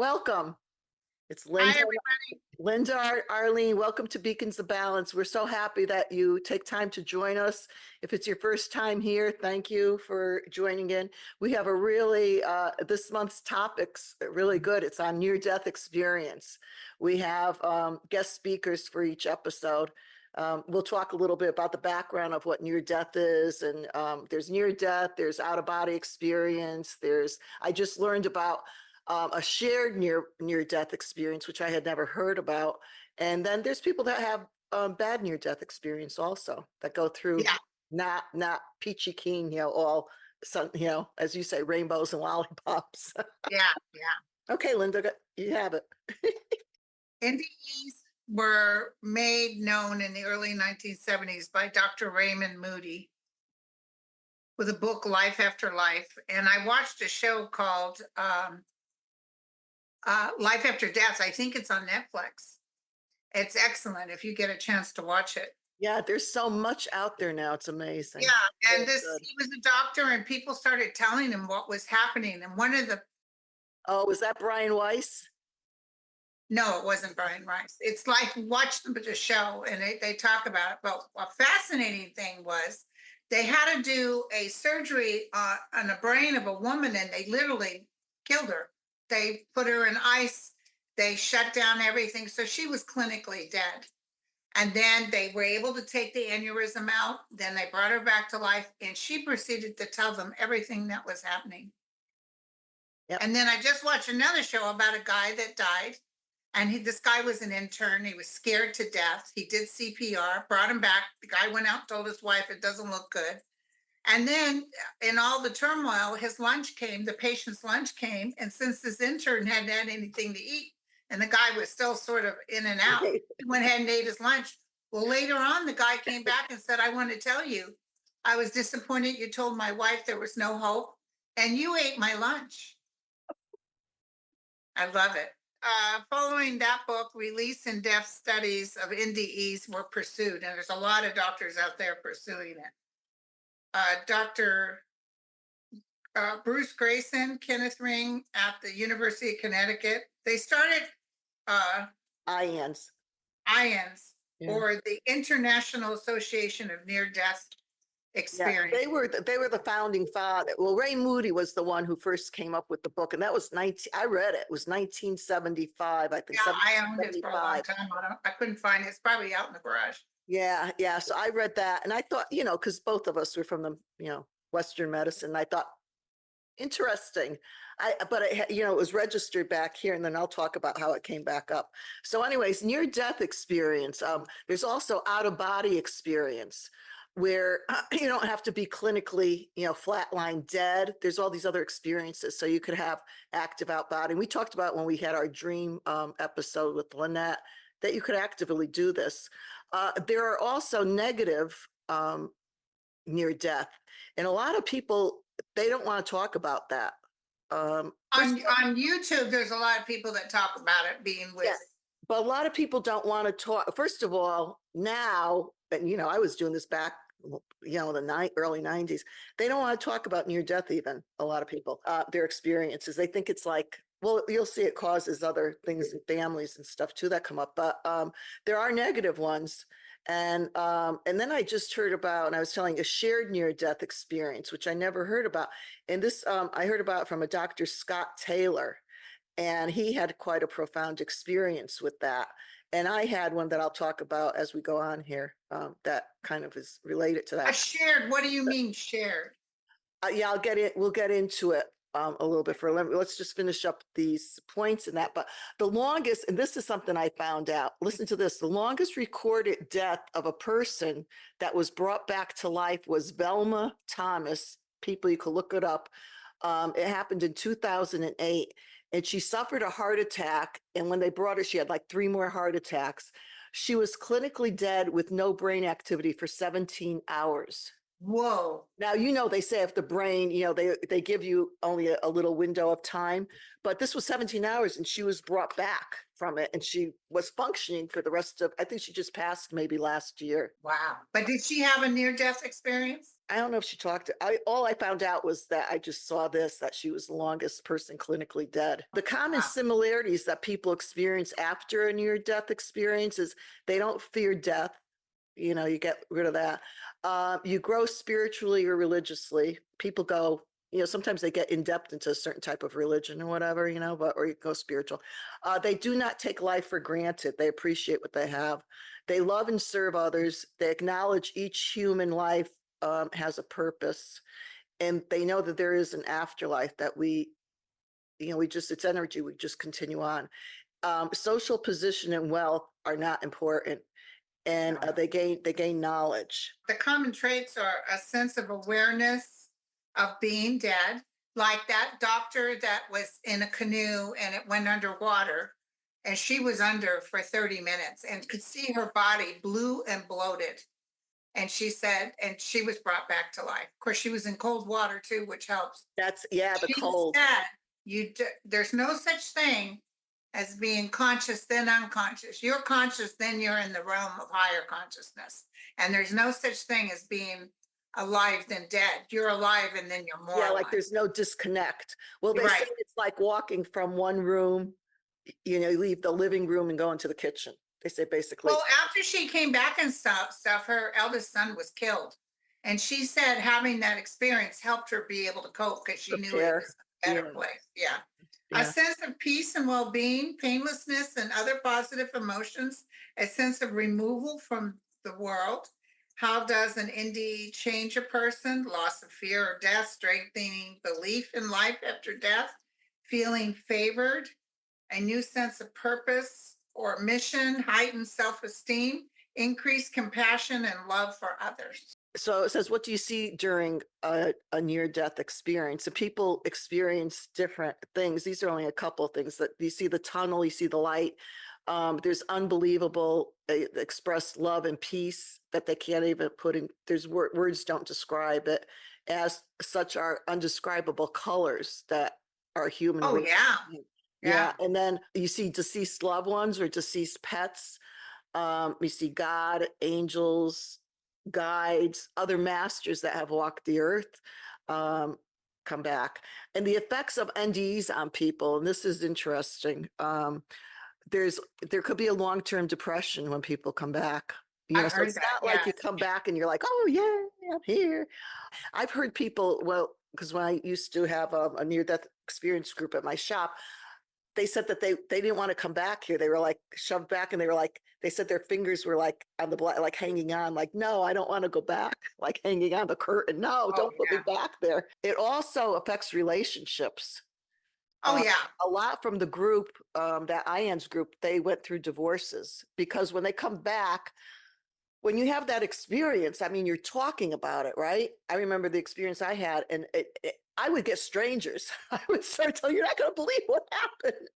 welcome. It's Hi, Linda. everybody. Arlene, welcome to Beacons of Balance. We're so happy that you take time to join us. If it's your first time here, thank you for joining in. We have a really, this month's topic's really good. It's on near-death experience. We have guest speakers for each episode. We'll talk a little bit about the background of what near-death is, and there's near-death, there's out-of-body experience, I just learned about a shared near-death experience, which I had never heard about. And then there's people that have bad near-death experience also that go through Yeah, not peachy keen, all as you say, rainbows and lollipops. yeah. Okay, Linda, you have it. NDEs were made known in the early 1970s by Dr. Raymond Moody with a book, Life After Life. And I watched a show called Life After Death. I think it's on Netflix. It's excellent if you get a chance to watch it. Yeah, there's so much out there now. It's amazing. Yeah, and So good. he was a doctor, and people started telling him what was happening. And one of the Oh, was that Brian Weiss? No, it wasn't Brian Rice. It's like watch the show and they talk about it. But a fascinating thing was they had to do a surgery on the brain of a woman and they literally killed her. They put her in ice, they shut down everything. So she was clinically dead. And then they were able to take the aneurysm out. Then they brought her back to life and she proceeded to tell them everything that was happening. Yep. And then I just watched another show about a guy that died and this guy was an intern. He was scared to death. He did CPR, brought him back. The guy went out, told his wife it doesn't look good. And then in all the turmoil, his lunch came, the patient's lunch came. And since this intern hadn't had anything to eat, and the guy was still sort of in and out, he went ahead and ate his lunch. Well, later on, the guy came back and said, I want to tell you, I was disappointed you told my wife there was no hope, and you ate my lunch. I love it. Following that book, release and death studies of NDEs were pursued, and there's a lot of doctors out there pursuing it. Dr. Bruce Grayson, Kenneth Ring at the University of Connecticut, they started IANS. IANS, Yeah. or the International Association of Near Death Yeah, Experience. they were the founding father. Well, Ray Moody was the one who first came up with the book, and that was I read it. It was 1975, I think. Yeah, I owned it for a long 75. time. I couldn't find it. It's probably out in the garage. Yeah, yeah. So I read that, and I thought, because both of us were from the, Western medicine. I thought interesting. But it was registered back here, and then I'll talk about how it came back up. So, anyways, near death experience. There's also out of body experience where you don't have to be clinically, flatline dead. There's all these other experiences. So you could have active out body. And we talked about when we had our dream episode with Lynette that you could actively do this. There are also negative near death, and a lot of people, they don't want to talk about that. On YouTube, there's a lot of people that talk about it being with. Yeah, but a lot of people don't want to talk. First of all, now, and I was doing this back, the early 90s. They don't want to talk about near death. Even a lot of people, their experiences. They think it's like, well, you'll see it causes other things in families and stuff too that come up. But there are negative ones. And then I just heard about, and I was telling a shared near death experience, which I never heard about. And this I heard about from a Dr. Scott Taylor, and he had quite a profound experience with that. And I had one that I'll talk about as we go on here, that kind of is related to A that. shared, what do you mean shared? Yeah, I'll get it. We'll get into it a little bit. Let's just finish up these points and that. But the longest, and this is something I found out. Listen to this: the longest recorded death of a person that was brought back to life was Velma Thomas. People, you can look it up. It happened in 2008, and she suffered a heart attack. And when they brought her, she had like 3 more heart attacks. She was clinically dead with no brain activity for 17 hours. Whoa. Now, they say if the brain, they give you only a little window of time, but this was 17 hours and she was brought back from it and she was functioning for the rest of, I think she just passed maybe last year. Wow. But did she have a near death experience? I don't know if she talked. All I found out was that I just saw this, that she was the longest person clinically dead. The common Wow. similarities that people experience after a near-death experience is they don't fear death. You get rid of that. You grow spiritually or religiously. People go, sometimes they get in depth into a certain type of religion or whatever, but or you go spiritual. They do not take life for granted. They appreciate what they have. They love and serve others. They acknowledge each human life has a purpose, and they know that there is an afterlife that it's energy. We just continue on. Social position and wealth are not important, and No. they gain knowledge. The common traits are a sense of awareness of being dead, like that doctor that was in a canoe and it went underwater, and she was under for 30 minutes and could see her body blue and bloated. And she said, and she was brought back to life. Of course, she was in cold water too, which helps. That's, yeah, the She cold. said, there's no such thing as being conscious, then unconscious. You're conscious, then you're in the realm of higher consciousness. And there's no such thing as being alive, then dead. You're alive, and then you're more Yeah, like alive. there's no disconnect. Well, they say Right. it's like walking from one room, you leave the living room and go into the kitchen. They say basically Well, it's after she came back and stuff, her eldest son was killed. And she said having that experience helped her be able to cope because she knew it was prepare. a better Yeah, place. Yeah. A yeah. sense of peace and well being, painlessness, and other positive emotions, a sense of removal from the world. How does an NDE change a person? Loss of fear or death, strengthening belief in life after death, feeling favored, a new sense of purpose or mission, heightened self esteem, increased compassion and love for others. So it says, what do you see during a near-death experience? And people experience different things. These are only a couple of things that you see: the tunnel, you see the light. There's unbelievable expressed love and peace that they can't even put in. There's words don't describe it. As such, are undescribable colors that are human Oh, race. yeah. Yeah. Yeah, and then you see deceased loved ones or deceased pets. You see God, angels, guides, other masters that have walked the earth um, come back. And the effects of NDEs on people, and this is interesting. There could be a long-term depression when people come back. I've So heard it's that. not like you Yes. come back and you're like, oh yeah, I'm here. I've heard people, well, because when I used to have a near-death experience group at my shop, they said that they didn't want to come back here. They were like shoved back, and they said their fingers were like on the like hanging on, like, no, I don't want to go back, like hanging on the curtain. No, Oh, don't put me yeah. back there. It also affects relationships. Oh, Uh, yeah. a lot from the group, that IANS group, they went through divorces because when they come back, when you have that experience, I mean, you're talking about it, right? I remember the experience I had, and I would get strangers. I would start telling, you're not going to believe what happened.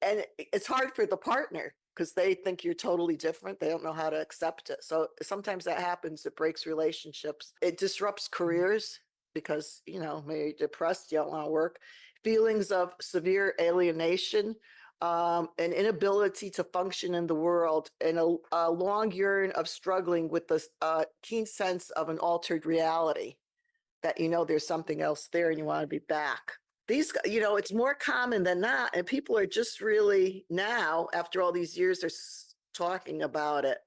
And it's hard for the partner because they think you're totally different. They don't know how to accept it. So sometimes that happens. It breaks relationships. It disrupts careers because, maybe you're depressed, you don't want to work. Feelings of severe alienation, an inability to function in the world, and a long yearn of struggling with this keen sense of an altered reality, that there's something else there and you want to be back. These, it's more common than not, and people are just really now, after all these years, they're talking about it,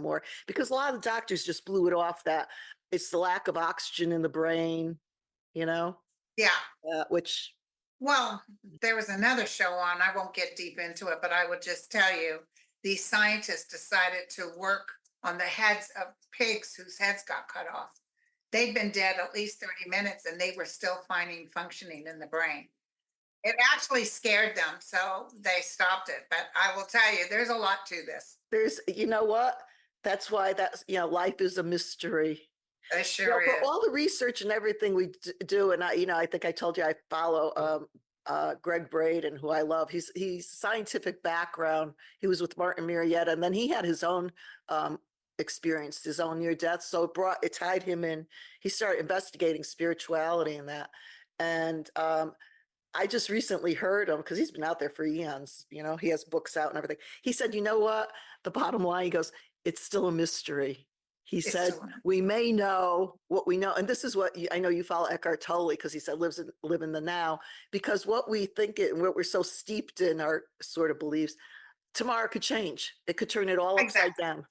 more, because a lot of the doctors just blew it off that it's the lack of oxygen in the brain, you know, Yeah. which Well, there was another show on, I won't get deep into it, but I would just tell you, these scientists decided to work on the heads of pigs whose heads got cut off. They'd been dead at least 30 minutes and they were still finding functioning in the brain. It actually scared them, so they stopped it. But I will tell you, there's a lot to this. there's, what, that's why that's, life is a mystery. It sure For is. all the research and everything we do, and I think I told you I follow Greg Braden, who I love. He's scientific background. He was with Martin Marietta, and then he had his own experience, his own near death. So it tied him in. He started investigating spirituality and that. And I just recently heard him because he's been out there for eons. He has books out and everything. He said, you know what? The bottom line, he goes, it's still a mystery. he It's said, to learn. we may know what we know. And this is what I know you follow Eckhart Tolle because he said, live in the now. Because what we think it, and what we're so steeped in our sort of beliefs, tomorrow could change. It could turn it all upside Exactly. down.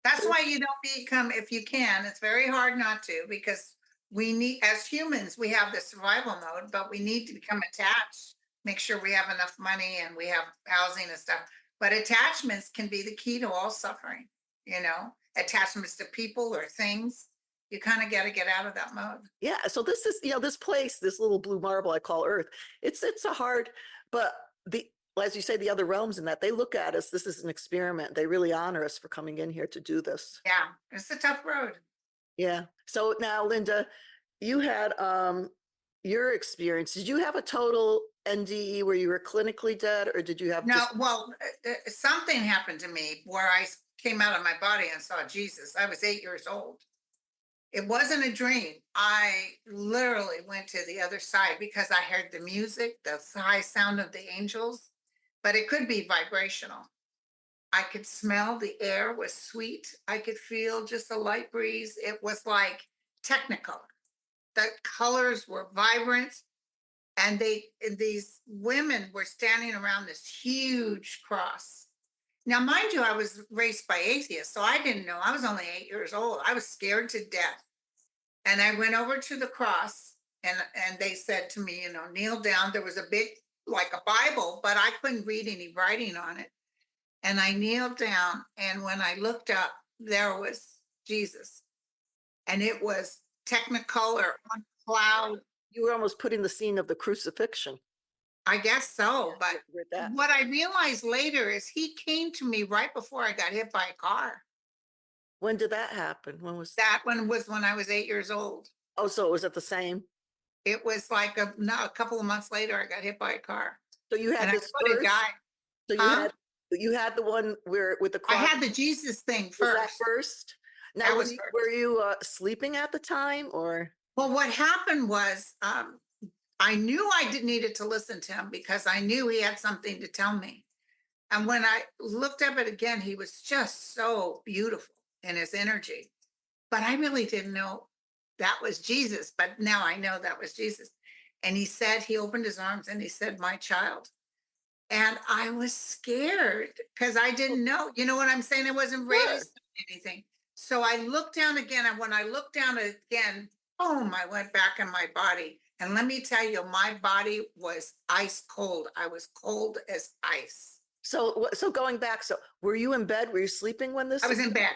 That's So why you don't become, if you can, it's very hard not to, because we need, as humans, we have the survival mode, but we need to become attached, make sure we have enough money and we have housing and stuff. But attachments can be the key to all suffering, attachments to people or things. You kind of got to get out of that mode. yeah, so this is, this place, this little blue marble I call Earth. It's a hard, but the as you say, the other realms in that they look at us. This is an experiment. They really honor us for coming in here to do this. Yeah, it's a tough road. Yeah. So now, Linda, you had your experience. Did you have a total NDE where you were clinically dead, or did you have No, just well, something happened to me where I came out of my body and saw Jesus. I was 8 years old. It wasn't a dream. I literally went to the other side because I heard the music, the high sound of the angels, but it could be vibrational. I could smell the air was sweet. I could feel just a light breeze. It was like technicolor. The colors were vibrant, and these women were standing around this huge cross. Now, mind you, I was raised by atheists, so I didn't know. I was only 8 years old. I was scared to death. And I went over to the cross, and they said to me, kneel down. There was a big, like a Bible, but I couldn't read any writing on it. And I kneeled down, and when I looked up, there was Jesus. And it was technicolor on cloud. you were almost putting the scene of the crucifixion I guess so. But with that? what I realized later is he came to me right before I got hit by a car. When did that happen? When was That one was when I was 8 years old. Oh, so it was at the same. It was like a couple of months later, I got hit by a car, So you had and I this could have first. died. So Huh? you had the one where with the I cross. had the Jesus thing Was that first. first? Now, That was were first. you sleeping at the time, or? Well, what happened was I knew I did needed to listen to him because I knew he had something to tell me. And when I looked up it again, he was just so beautiful in his energy. But I really didn't know that was Jesus. But now I know that was Jesus. And he said, he opened his arms and he said, "My child." And I was scared because I didn't know. You know what I'm saying? I wasn't Sure. raised on anything. So I looked down again. And when I looked down again, boom, I went back in my body. And let me tell you, my body was ice cold. I was cold as ice. So going back, so were you in bed? Were you sleeping when I this? was in bed.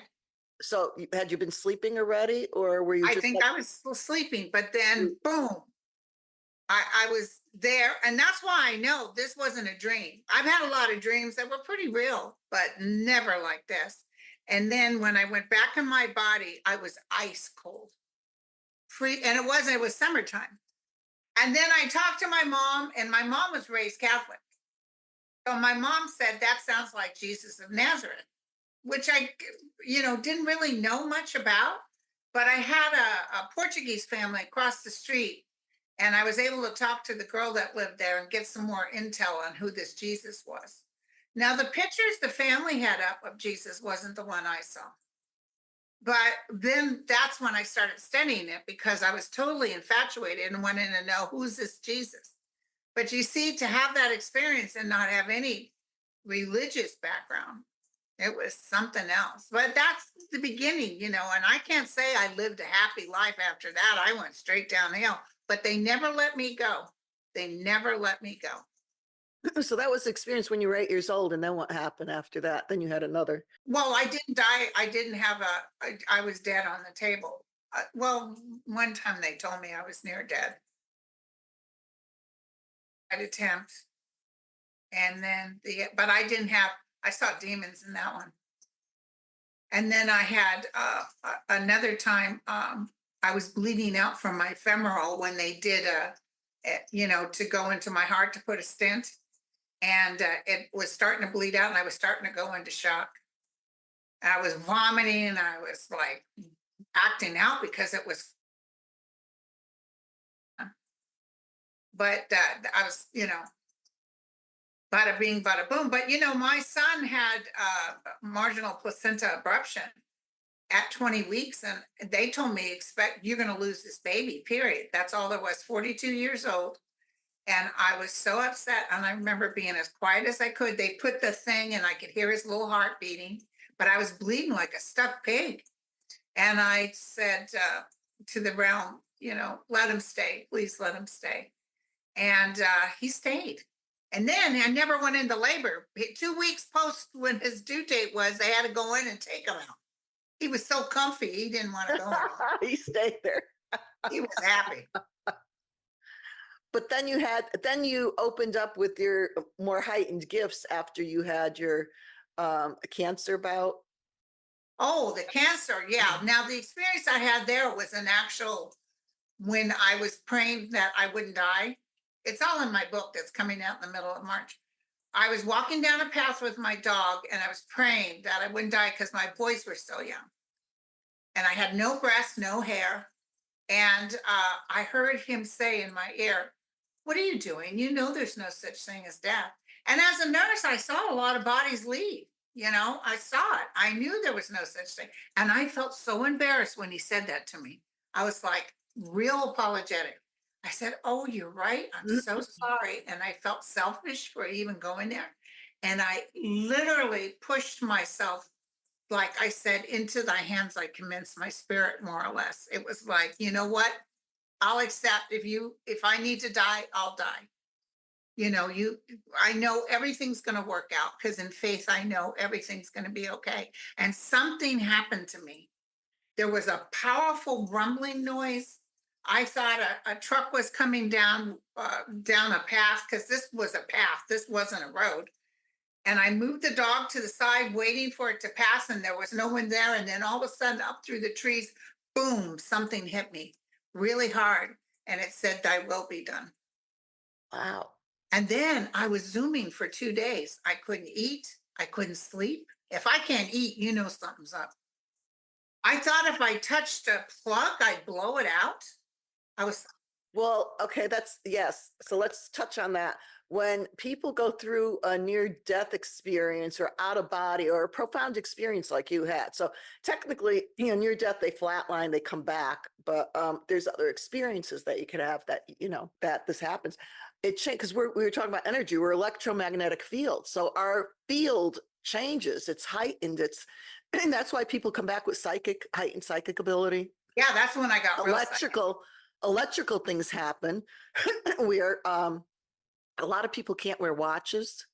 So had you been sleeping already, or were you I just think like, I was still sleeping, but then boom, I was there. And that's why I know this wasn't a dream. I've had a lot of dreams that were pretty real, but never like this. And then when I went back in my body, I was ice cold, free. And it was summertime. And then I talked to my mom, and my mom was raised Catholic. So my mom said, "That sounds like Jesus of Nazareth," which I, didn't really know much about. But I had a Portuguese family across the street, and I was able to talk to the girl that lived there and get some more intel on who this Jesus was. Now, the pictures the family had up of Jesus wasn't the one I saw. But then that's when I started studying it because I was totally infatuated and wanted to know, who's this Jesus? But you see, to have that experience and not have any religious background, it was something else. But that's the beginning, and I can't say I lived a happy life after that. I went straight downhill, but they never let me go. They never let me go. so that was the experience when you were 8 years old, and then what happened after that? Then you had another. Well, I didn't die. I didn't have I was dead on the table. Well, one time they told me I was near dead. I'd attempt. And then but I didn't have, I saw demons in that one. And then I had another time, I was bleeding out from my femoral when they did to go into my heart to put a stent. And it was starting to bleed out, and I was starting to go into shock. And I was vomiting, and I was like acting out because it was, but I was, bada bing, bada boom. But, my son had marginal placenta abruption. at 20 weeks. And they told me, expect you're going to lose this baby, period. That's all there was, 42 years old. And I was so upset. And I remember being as quiet as I could. They put the thing and I could hear his little heart beating, but I was bleeding like a stuck pig. And I said to the realm, let him stay. Please let him stay. And he stayed. And then I never went into labor. 2 weeks post when his due date was, they had to go in and take him out. He was so comfy, he didn't want to go anymore. He stayed there. He was happy. But then you opened up with your more heightened gifts after you had your cancer bout. Oh, the cancer. Yeah. Now, the experience I had there was an actual, when I was praying that I wouldn't die. It's all in my book that's coming out in the middle of March. I was walking down a path with my dog and I was praying that I wouldn't die because my boys were still young. And I had no breasts, no hair. And I heard him say in my ear, "What are you doing? You know, there's no such thing as death." And as a nurse, I saw a lot of bodies leave. I saw it. I knew there was no such thing. And I felt so embarrassed when he said that to me. I was like, real apologetic. I said, "Oh, you're right. I'm so sorry." And I felt selfish for even going there. And I literally pushed myself, like I said, into thy hands I commence my spirit, more or less. It was like, you know what? I'll accept if I need to die, I'll die. I know everything's going to work out because in faith, I know everything's going to be okay. And something happened to me. There was a powerful rumbling noise. I thought a truck was coming down a path, because this was a path. This wasn't a road. And I moved the dog to the side, waiting for it to pass, and there was no one there. And then all of a sudden, up through the trees, boom, something hit me really hard. And it said, "Thy will be done." Wow. And then I was zooming for 2 days. I couldn't eat. I couldn't sleep. If I can't eat, something's up. I thought if I touched a plug, I'd blow it out. I was, Well, okay, yes. So let's touch on that. When people go through a near death experience or out of body or a profound experience like you had. So technically, near death, they flatline, they come back, but there's other experiences that you could have that, that this happens. It changes because we were talking about energy, we're electromagnetic field. So our field changes, it's heightened, and that's why people come back with heightened psychic ability. yeah, that's when I got real sick. Electrical things happen where a lot of people can't wear watches.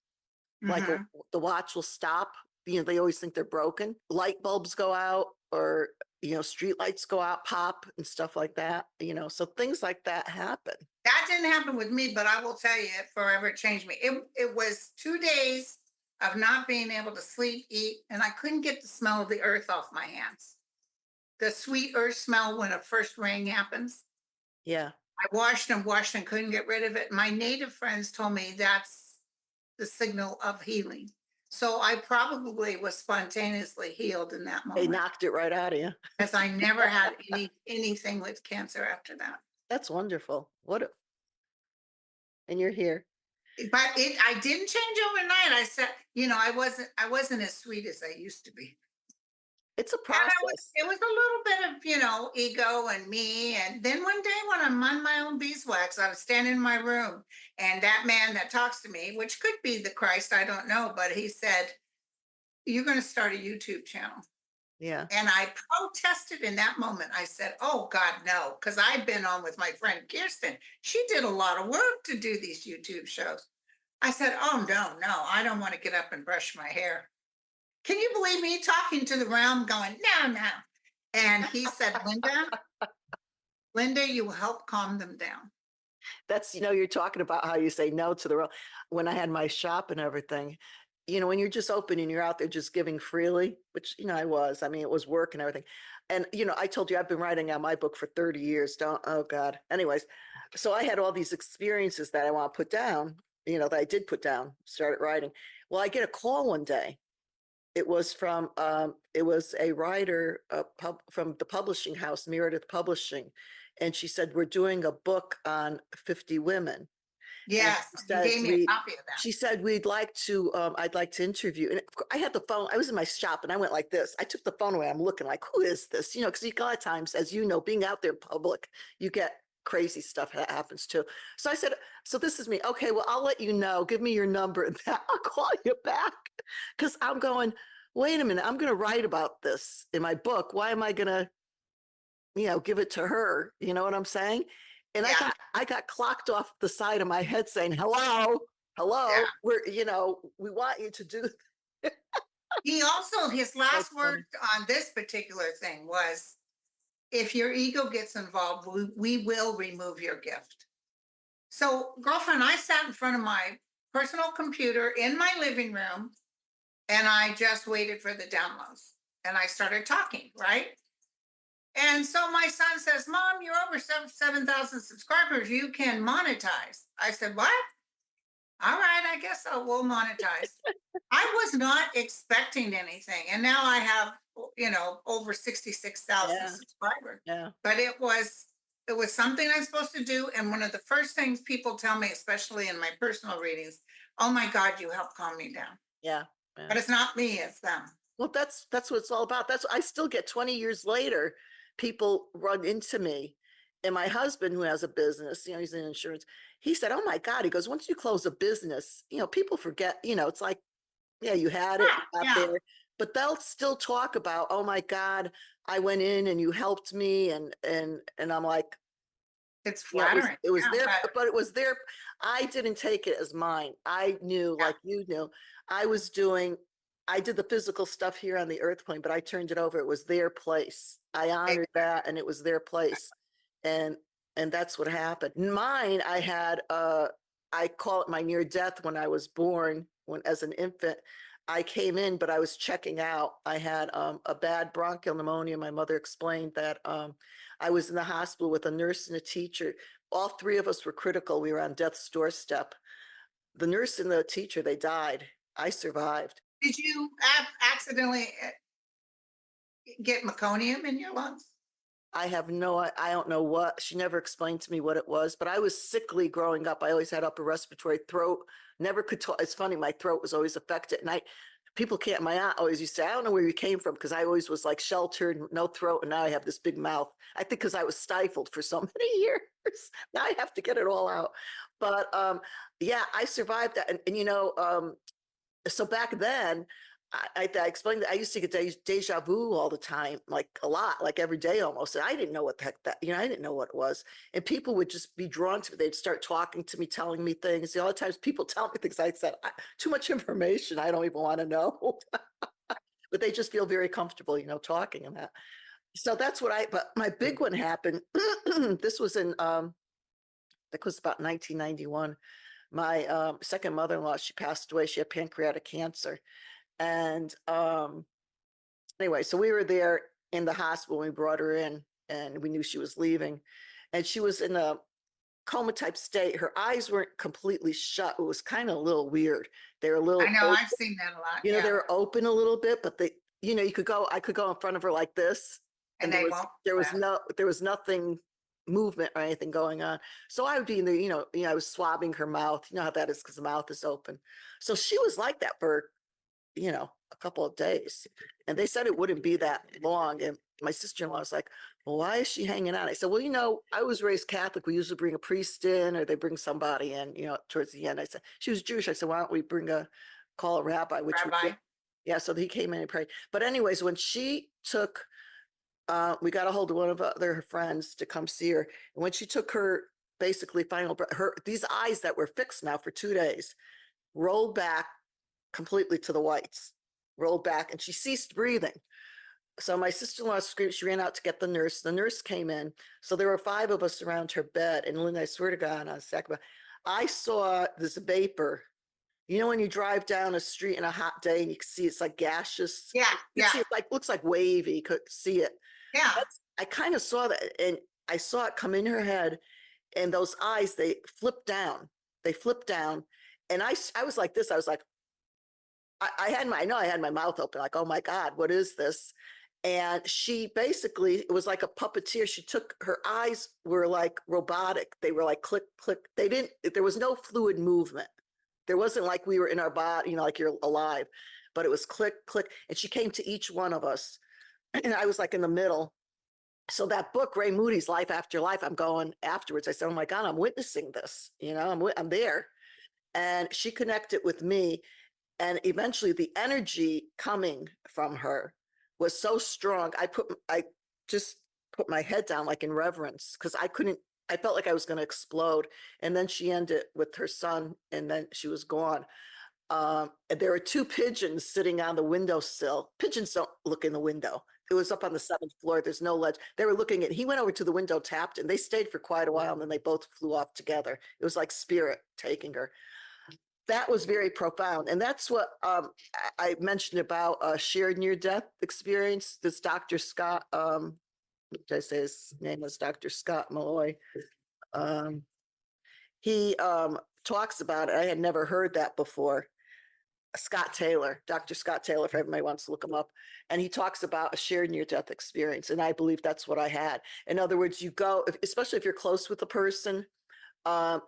Like Mhm. the watch will stop. They always think they're broken. Light bulbs go out, or street lights go out, pop, and stuff like that. So things like that happen. That didn't happen with me, but I will tell you, it forever changed me. It was 2 days of not being able to sleep, eat, and I couldn't get the smell of the earth off my hands. The sweet earth smell when a first rain happens. Yeah. I washed and couldn't get rid of it. My native friends told me that's the signal of healing. So I probably was spontaneously healed in that They moment, knocked it right out of you. because I never had anything with cancer after that. That's wonderful. And you're here. But I didn't change overnight. I said, I wasn't as sweet as I used to be. It's a And process. it was a little bit of, ego and me. And then one day when I'm on my own beeswax, I was standing in my room, and that man that talks to me, which could be the Christ, I don't know, but he said, "You're going to start a YouTube channel." Yeah. And I protested in that moment. I said, "Oh God, no," because I've been on with my friend Kirsten. She did a lot of work to do these YouTube shows. I said, "Oh no, no, I don't want to get up and brush my hair." Can you believe me talking to the realm going, "No, no." And he said, Linda, you will help calm them down. That's, you're talking about how you say no to the world. When I had my shop and everything, when you're just open and you're out there just giving freely, which, I mean, it was work and everything. And, I told you I've been writing on my book for 30 years. Oh God. Anyways, so I had all these experiences that I want to put down, that I did put down, started writing. Well, I get a call one day. It was a writer from the publishing house, Meredith Publishing. And she said, we're doing a book on 50 women. Yes, She you said, gave me a copy of that. she said, we'd like to, I'd like to interview. And I had the phone, I was in my shop and I went like this. I took the phone away. I'm looking like, who is this? You know, because a lot of times, as you know, being out there in public, you get crazy stuff that happens too. So I said, so this is me. Okay, well, I'll let you know. Give me your number and I'll call you back. Because I'm going, wait a minute, I'm going to write about this in my book. Why am I going to, give it to her? You know what I'm saying? And Yeah, I got clocked off the side of my head saying, hello, yeah. hello, we want you to do. He also, his So last word funny. on this particular thing was, if your ego gets involved, we will remove your gift. So, girlfriend, I sat in front of my personal computer in my living room and I just waited for the downloads and I started talking, right? And so my son says, Mom, you're over 7,000 subscribers. You can monetize. I said, What? All right, I guess I will monetize. I was not expecting anything. And now I have, over 66,000 Yeah, subscribers. yeah, But it was something I'm supposed to do. And one of the first things people tell me, especially in my personal readings, oh my God, you helped calm me down. yeah, yeah. But it's not me, it's them. Well, that's what it's all about. That's I still get 20 years later, people run into me. And my husband, who has a business, he's in insurance, he said, oh my God, he goes, once you close a business, people forget, it's like, yeah, you had it, Yeah, you got yeah. there, but they'll still talk about, oh my God, I went in and you helped me. And I'm like, It's it was flattering. it was Yeah. their, But but it was their. I didn't take it as mine. I knew, yeah, like you knew, I was doing. I did the physical stuff here on the earth plane, but I turned it over. It was their place. I honored that, and it was their place, and and that's what happened. Mine, I had I call it my near death when I was born. When as an infant, I came in, but I was checking out. I had a bad bronchial pneumonia. My mother explained that I was in the hospital with a nurse and a teacher. All three of us were critical. We were on death's doorstep. The nurse and the teacher, they died. I survived. did you accidentally get meconium in your lungs? I don't know what, she never explained to me what it was, but I was sickly growing up. I always had upper respiratory throat, never could talk. It's funny, my throat was always affected. And people can't, my aunt always used to say, I don't know where you came from, because I always was like sheltered, no throat. And now I have this big mouth. I think because I was stifled for so many years. Now I have to get it all out. But yeah, I survived that. So back then, I explained that I used to get deja vu all the time, like a lot, like every day almost. And I didn't know what the heck I didn't know what it was. And people would just be drawn to me. They'd start talking to me, telling me things. A lot of times people tell me things I said, too much information. I don't even want to know. But they just feel very comfortable, talking and that. So that's but my big one happened. This was that was about 1991. My second mother-in-law, she passed away. She had pancreatic cancer. And anyway, so we were there in the hospital. We brought her in and we knew she was leaving. And she was in a coma type state. Her eyes weren't completely shut. It was kind of a little weird. They were a I little know, open, I've seen that a lot. Yeah. they were open a little bit, but I could go in front of her like this. And And they won't. there was nothing movement or anything going on. So I would be in there, I was swabbing her mouth. You know how that is because the mouth is open. So she was like that for a couple of days. And they said it wouldn't be that long. And my sister-in-law was like, well, why is she hanging out? I said, well, I was raised Catholic. We usually bring a priest in or they bring somebody in, towards the end. I said, she was Jewish. I said, why don't we call a rabbi, which we did. Rabbi. Yeah, so he came in and prayed. But anyways, when she took, we got a hold of one of her friends to come see her. And when she took her basically final breath, these eyes that were fixed now for 2 days rolled back completely to the whites, rolled back, and she ceased breathing. So my sister-in-law screamed. She ran out to get the nurse. The nurse came in. So there were 5 of us around her bed. And Linda, I swear to God, on Sacramento, I saw this vapor. When you drive down a street in a hot day and you can see it's like gaseous. Yeah, You yeah, see it like looks like wavy. You could see it. yeah. I kind of saw that, and I saw it come in her head, and those eyes, they flipped down. They flipped down, and I was like this. I was like, I know I had my mouth open, like, oh my God, what is this? And she basically, it was like a puppeteer. She took, her eyes were like robotic. They were like click, click. They didn't, there was no fluid movement. There wasn't like we were in our body, like you're alive, but it was click, click. And she came to each one of us. And I was like in the middle. So that book, Ray Moody's Life After Life, I'm going afterwards. I said, oh my God, I'm witnessing this. I'm there. And she connected with me. And eventually the energy coming from her was so strong. I just put my head down like in reverence because I felt like I was going to explode. And then she ended with her son and then she was gone. And there were two pigeons sitting on the windowsill. Pigeons don't look in the window. It was up on the seventh floor. There's no ledge. They were looking at, he went over to the window, tapped, and they stayed for quite a while. And then they both flew off together. It was like spirit taking her. That was very profound. And that's what I mentioned about shared near-death experience. This Dr. Scott, did I say his name was Dr. Scott Malloy? He talks about it. I had never heard that before. Scott Taylor, Dr. Scott Taylor, if everybody wants to look him up. And he talks about a shared near-death experience. And I believe that's what I had. In other words, you go, especially if you're close with a person,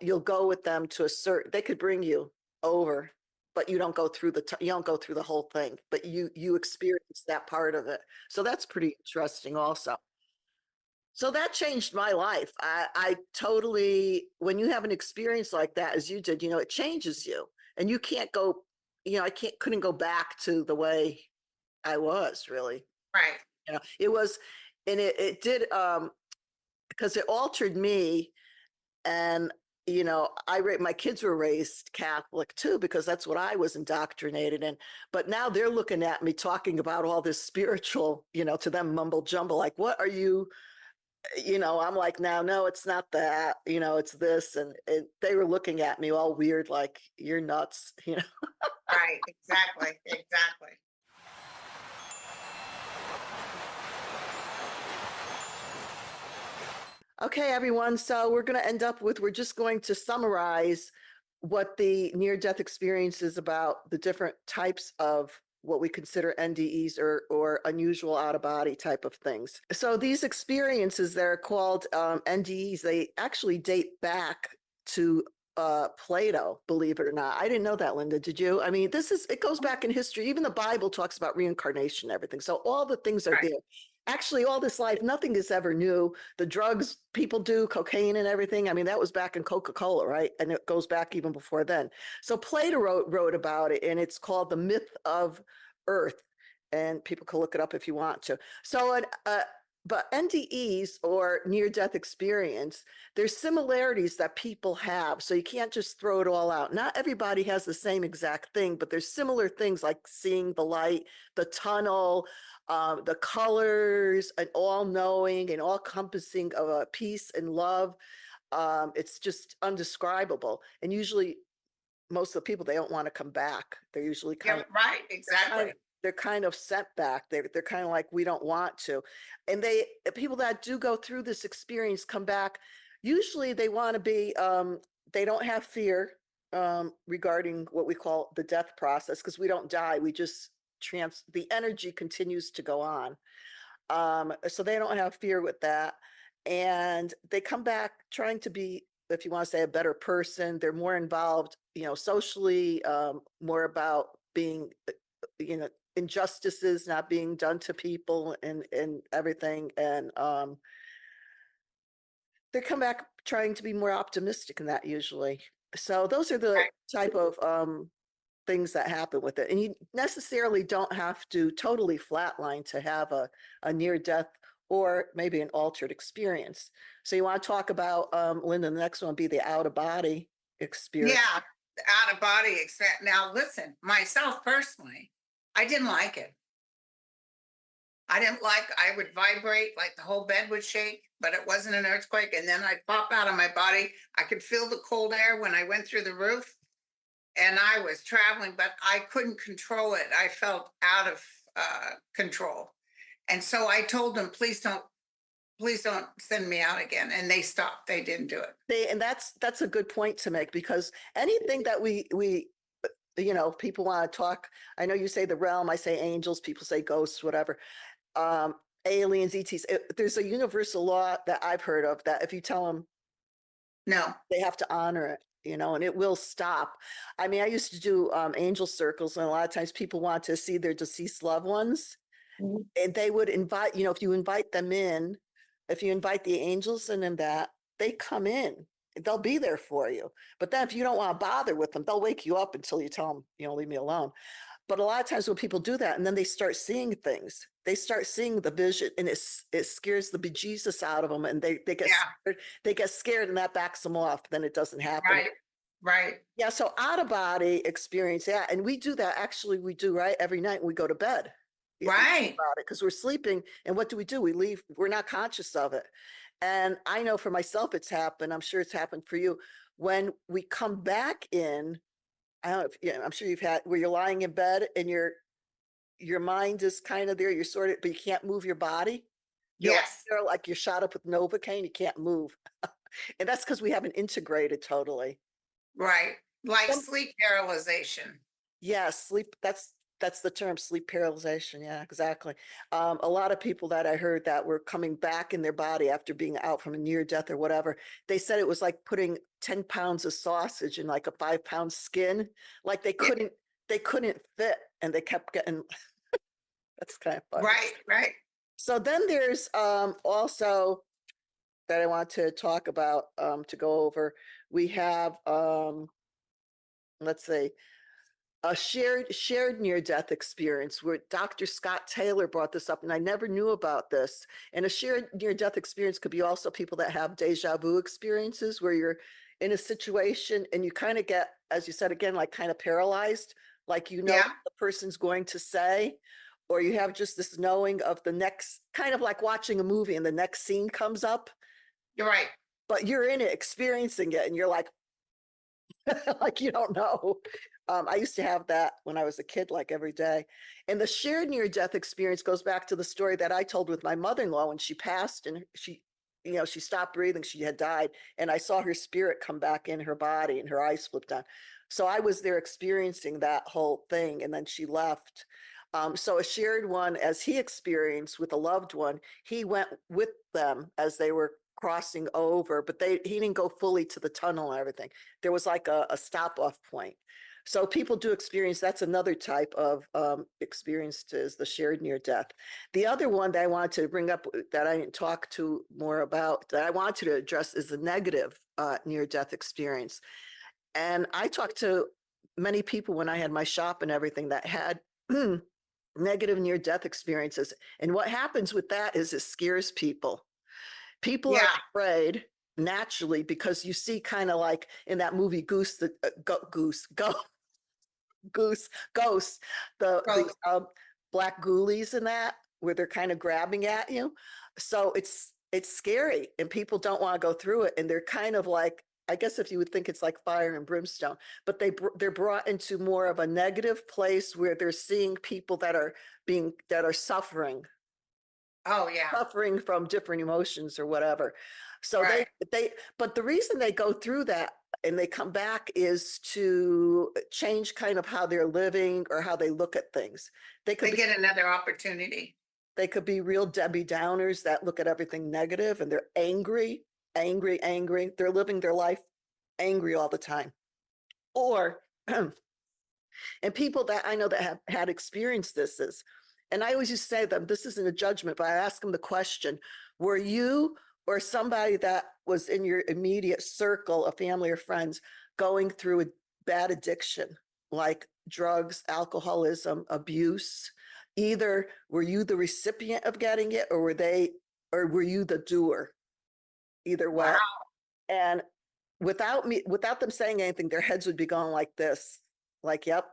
you'll go with them to a certain, they could bring you over, but you don't go through you don't go through the whole thing, but you experience that part of it. So that's pretty interesting also. So that changed my life. I totally, when you have an experience like that, as you did, it changes you and you can't go, couldn't go back to the way I was really, Right. it was, and it did, because it altered me. And, my kids were raised Catholic too, because that's what I was indoctrinated in. But now they're looking at me talking about all this spiritual, to them mumble jumble, like, what are you, I'm like, no, it's not that, it's this. And they were looking at me all weird, like, you're nuts, Right. Exactly. Exactly. Okay, everyone. So we're going to end up with, we're just going to summarize what the near-death experience is about, the different types of what we consider NDEs or unusual out-of-body type of things. So these experiences that are called NDEs, they actually date back to Plato, believe it or not. I didn't know that, Linda. Did you? I mean, it goes back in history. Even the Bible talks about reincarnation and everything. So all the things are Right. there. Actually, all this life, nothing is ever new. The drugs people do, cocaine and everything. I mean, that was back in Coca-Cola, right? And it goes back even before then. So Plato wrote about it, and it's called The Myth of Earth. And people can look it up if you want to. So, but NDEs or near-death experience, there's similarities that people have. So you can't just throw it all out. Not everybody has the same exact thing, but there's similar things like seeing the light, the tunnel, the colors, and all knowing and all encompassing of a peace and love. It's just undescribable. And usually most of the people, they don't want to come back. They're usually Yeah. Right. Exactly. they're kind of set back. They're kind of like, we don't want to. And people that do go through this experience come back. Usually they want to be, they don't have fear regarding what we call the death process, because we don't die. We just the energy continues to go on. So they don't have fear with that. And they come back trying to be, if you want to say, a better person. They're more involved, socially, more about being, injustices not being done to people and everything. And they come back trying to be more optimistic in that usually. So those are the Right. type of things that happen with it. And you necessarily don't have to totally flatline to have a near death or maybe an altered experience. So you want to talk about, Linda, the next one would be the out of body experience. Yeah. Out of body experience. Now, listen, myself personally, I didn't like it. I would vibrate, like the whole bed would shake, but it wasn't an earthquake. And then I'd pop out of my body. I could feel the cold air when I went through the roof and I was traveling, but I couldn't control it. I felt out of control. And so I told them, please don't send me out again. And they stopped. They didn't do it. And that's a good point to make, because anything that we people want to talk, I know you say the realm, I say angels, people say ghosts, whatever. aliens, ETs. There's a universal law that I've heard of that if you tell them, No. they have to honor it, and it will stop. I mean, I used to do angel circles, and a lot of times people want to see their deceased loved ones, Mhm. and they would invite, if you invite them in, if you invite the angels in and that, they come in. They'll be there for you. But then if you don't want to bother with them, they'll wake you up until you tell them, leave me alone. But a lot of times when people do that and then they start seeing things, they start seeing the vision, and it scares the bejesus out of them, and they get Yeah. scared, they get scared, and that backs them off. Then it doesn't happen. Right. Right. Yeah, so out of body experience, yeah, and we do that. Actually, we do, right, every night when we go to bed. Right. About it, because we're sleeping, and what do? We leave. We're not conscious of it. And I know for myself, it's happened. I'm sure it's happened for you. When we come back in, I don't know if, I'm sure you've had where you're lying in bed and your mind is kind of there. You're sort of, but you can't move your body. You're like, Yes. you're shot up with Novocaine. You can't move, and that's because we haven't integrated totally. Right. Like Some sleep paralyzation. Yeah, sleep. That's the term, sleep paralyzation. Yeah, exactly. A lot of people that I heard that were coming back in their body after being out from a near death or whatever, they said it was like putting 10 pounds of sausage in like a 5-pound skin. Like Yeah. they couldn't fit, and they kept getting. That's kind of funny. Right. Right. So then there's also that I want to talk about, to go over. We have, let's see, a shared near death experience, where Dr. Scott Taylor brought this up, and I never knew about this. And a shared near death experience could be also people that have deja vu experiences, where you're in a situation and you kind of get, as you said again, like kind of paralyzed, like what Yeah. the person's going to say, or you have just this knowing of the next, kind of like watching a movie and the next scene comes up, You're right. but you're in it experiencing it, and you're like, like you don't know. I used to have that when I was a kid, like every day. And the shared near death experience goes back to the story that I told with my mother-in-law when she passed, and she stopped breathing. She had died, and I saw her spirit come back in her body, and her eyes flipped on. So I was there experiencing that whole thing, and then she left. So a shared one, as he experienced with a loved one, he went with them as they were crossing over, but he didn't go fully to the tunnel and everything. There was like a stop off point. So people do experience, that's another type of experience, is the shared near death. The other one that I wanted to bring up that I didn't talk to more about, that I wanted to address, is the negative near death experience. And I talked to many people when I had my shop and everything that had negative near death experiences. And what happens with that is it scares people. People are Yeah. afraid naturally, because you see, kind of like in that movie Goose, the Goose Ghost, the Both. black ghoulies in that, where they're kind of grabbing at you. So it's scary, and people don't want to go through it, and they're kind of like, I guess if you would think it's like fire and brimstone, but they're brought into more of a negative place, where they're seeing people that are Oh, yeah. suffering from different emotions or whatever. So Right. but the reason they go through that and they come back is to change kind of how they're living or how they look at things. They could They be, get another opportunity. they could be real Debbie Downers that look at everything negative, and they're angry, angry, angry. They're living their life angry all the time. Or, and people that I know that have had experienced this is, and I always used to say to them, this isn't a judgment, but I ask them the question, were you or somebody that was in your immediate circle of family or friends going through a bad addiction, like drugs, alcoholism, abuse? Either were you the recipient of getting it, or were you the doer? Either way. Wow. And without them saying anything, their heads would be going like this, like, yep.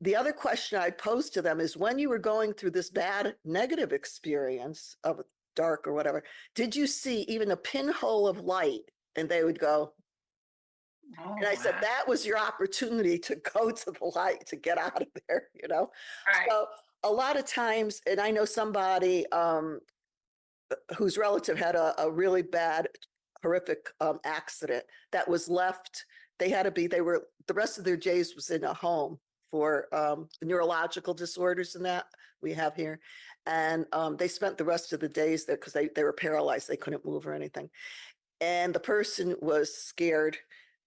The other question I posed to them is, when you were going through this bad negative experience of dark or whatever, did you see even a pinhole of light? And they would go, Oh, and I said, wow. that was your opportunity to go to the light, to get out of there. Right. So a lot of times, and I know somebody whose relative had a really bad, horrific accident that was left. The rest of their days was in a home for neurological disorders and that we have here. And they spent the rest of the days there because they were paralyzed. They couldn't move or anything. And the person was scared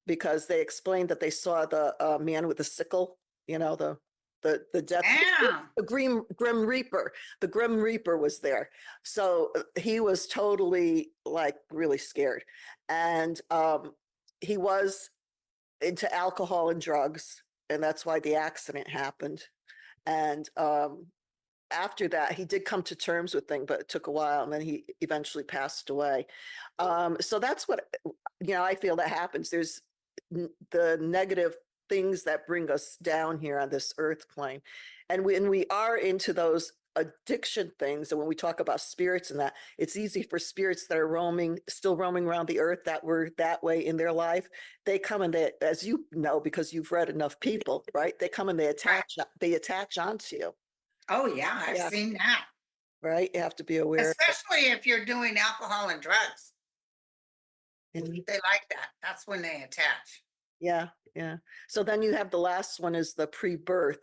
because they explained that they saw the man with the sickle, you know, the death, Yeah. the grim reaper. The grim reaper was there. So he was totally like really scared. And he was into alcohol and drugs, and that's why the accident happened. And after that, he did come to terms with things, but it took a while, and then he eventually passed away. So that's what, I feel that happens. There's the negative things that bring us down here on this earth plane. And when we are into those addiction things, and when we talk about spirits and that, it's easy for spirits that are still roaming around the earth that were that way in their life. They come and they, as you know, because you've read enough people, right? They come and Right. they attach onto you. Oh, yeah, I've Yeah. seen that. Right? You have to be aware of it. Especially if you're doing alcohol and drugs. Mhm. They like that. That's when they attach. Yeah, yeah. So then you have the last one is the pre-birth.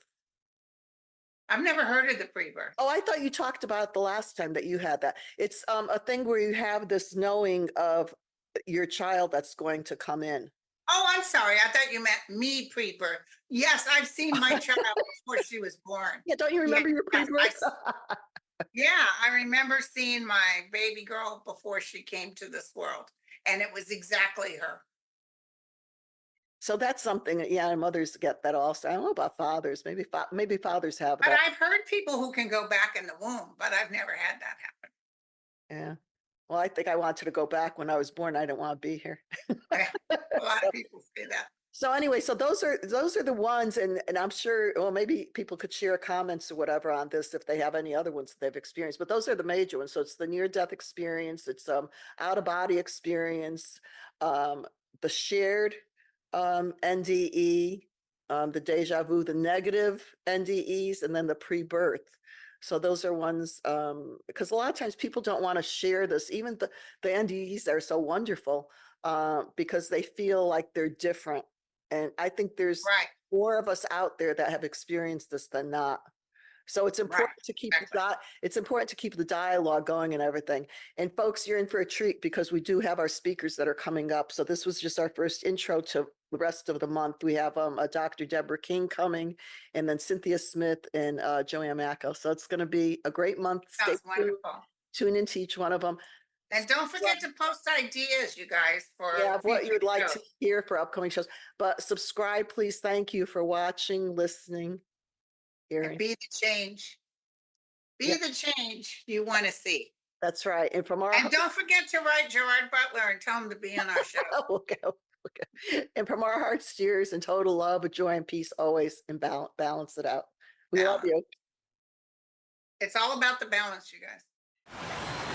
I've never heard of the pre-birth. Oh, I thought you talked about the last time that you had that. It's a thing where you have this knowing of your child that's going to come in. Oh, I'm sorry. I thought you meant me pre-birth. Yes, I've seen my child before she was born. Yeah, don't you Yeah, remember your yes, pre-birth? yeah, I remember seeing my baby girl before she came to this world, and it was exactly her. So that's something that, yeah, mothers get that also. I don't know about fathers. Maybe fathers have But that. I've heard people who can go back in the womb, but I've never had that happen. Yeah. Well, I think I wanted to go back when I was born. I didn't want to be here. A lot So of people say that. So anyway, so those are the ones, and I'm sure, well, maybe people could share comments or whatever on this if they have any other ones that they've experienced. But those are the major ones. So it's the near-death experience, it's out of body experience, um, the shared NDE, the deja vu, the negative NDEs, and then the pre-birth. So those are ones because a lot of times people don't want to share this, even the NDEs that are so wonderful because they feel like they're different. And I think there's Right, more of us out there that have experienced this than not. So it's right, important to keep exactly. it's important to keep the dialogue going and everything. And folks, you're in for a treat because we do have our speakers that are coming up. So this was just our first intro to the rest of the month. We have a Dr. Deborah King coming, and then Cynthia Smith and Joanne Macco. So it's going to be a great month. Stay Sounds tuned. wonderful. Tune into each one of them. And don't forget to post ideas, you guys, for Yeah, of what you future would like shows. to hear for upcoming shows. But subscribe, please. Thank you for watching, listening, And hearing. be the change. Yeah, Be the change you want to see. that's right. And from our And don't forget to write Gerard Butler and tell him to be on our show. okay, okay. And from our hearts, tears, and total love, joy, and peace, always and balance it out. We love Balance. you. It's all about the balance, you guys.